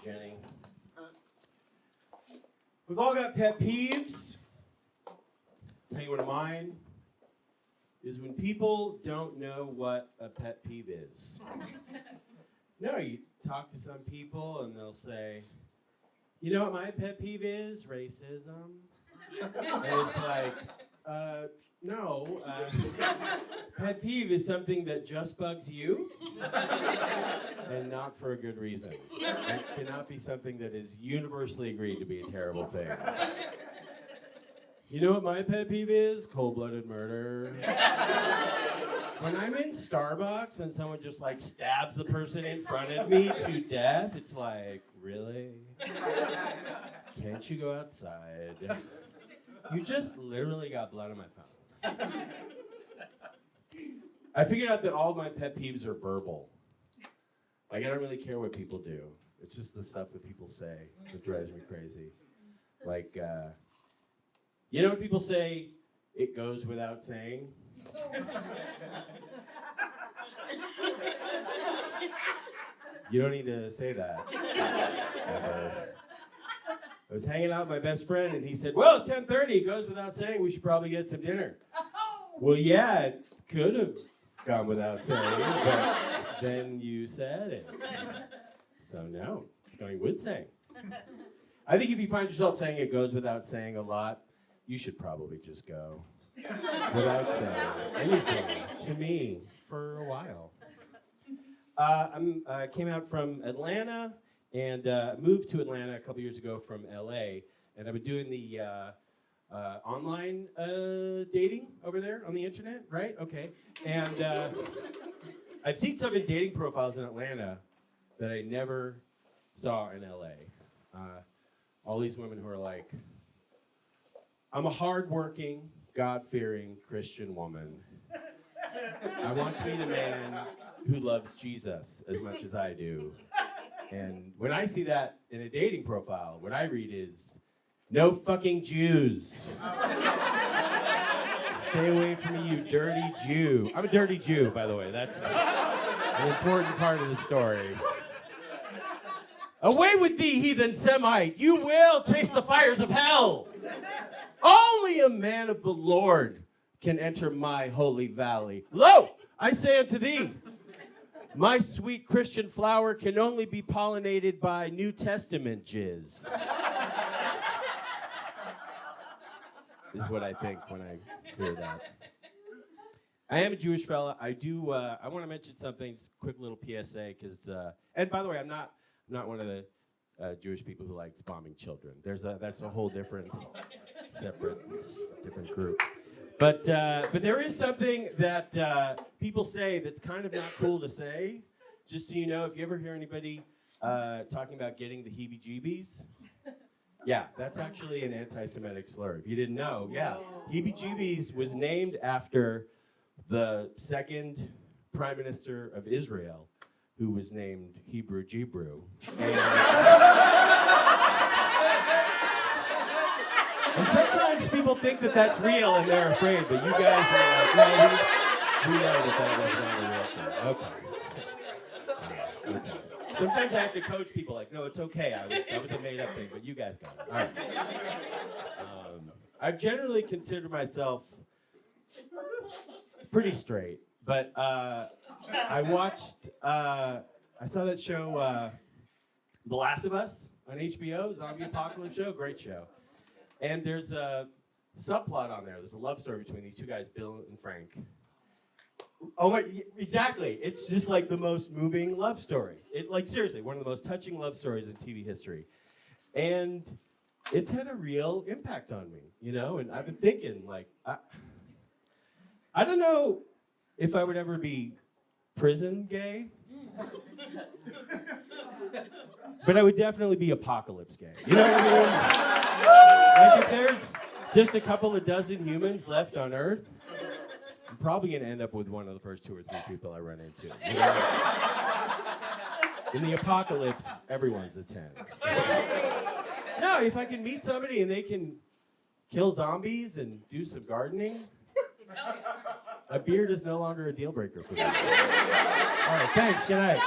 you, Jenny. We've all got pet peeves. Tell you one of mine is when people don't know what a pet peeve is. No, you talk to some people and they'll say, you know what my pet peeve is? Racism. And it's like, no. Pet peeve is something that just bugs you and not for a good reason. It cannot be something that is universally agreed to be a terrible thing. You know what my pet peeve is? Cold-blooded murder. When I'm in Starbucks and someone just like stabs the person in front of me to death, it's like, really? Can't you go outside? You just literally got blood on my phone. I figured out that all of my pet peeves are verbal. Like, I don't really care what people do. It's just the stuff that people say that drives me crazy. Like, you know when people say, it goes without saying? You don't need to say that. Ever. I was hanging out with my best friend and he said, well, it's 10:30, it goes without saying, we should probably get some dinner. Well, yeah, it could have gone without saying, but then you said it. So no, it's going with saying. I think if you find yourself saying it goes without saying a lot, you should probably just go without saying anything to me for a while. I came out from Atlanta and moved to Atlanta a couple years ago from LA, and I've been doing the online dating over there on the internet, right? Okay. And I've seen some of the dating profiles in Atlanta that I never saw in LA. All these women who are like, I'm a hardworking, God-fearing Christian woman. I want to meet a man who loves Jesus as much as I do. And when I see that in a dating profile, what I read is, no fucking Jews. Stay away from me, you dirty Jew. I'm a dirty Jew, by the way. That's an important part of the story. Away with thee, heathen Semite. You will taste the fires of hell. Only a man of the Lord can enter my holy valley. Lo, I say unto thee, my sweet Christian flower can only be pollinated by New Testament jizz. Is what I think when I hear that. I am a Jewish fella. I want to mention something, just a quick little PSA, because, and by the way, I'm not one of the Jewish people who likes bombing children. That's a whole different, different group. But there is something that people say that's kind of not cool to say. Just so you know, if you ever hear anybody talking about getting the heebie-jeebies, yeah, that's actually an anti-Semitic slur. If you didn't know, yeah. Heebie-jeebies was named after the second prime minister of Israel, who was named Hebrew Jebrew. And sometimes people think that that's real and they're afraid, but you guys are like, no, we know that was not a real thing. Okay. Sometimes I have to coach people like, no, it's okay. That was a made-up thing, but you guys got it. All right. I've generally considered myself pretty straight, but I saw that show, The Last of Us on HBO, zombie apocalypse show, great show. And there's a subplot on there. There's a love story between these two guys, Bill and Frank. Oh my, exactly. It's just like the most moving love story. Seriously, one of the most touching love stories in TV history. And it's had a real impact on me, you know? And I've been thinking, like, I don't know if I would ever be prison gay. But I would definitely be apocalypse gay. You know what I mean? Like if there's just a couple of dozen humans left on Earth, I'm probably going to end up with one of the first 2 or 3 people I run into. You know? In the apocalypse, everyone's a 10. No, if I can meet somebody and they can kill zombies and do some gardening, a beard is no longer a deal breaker for me. All right, thanks. Good night.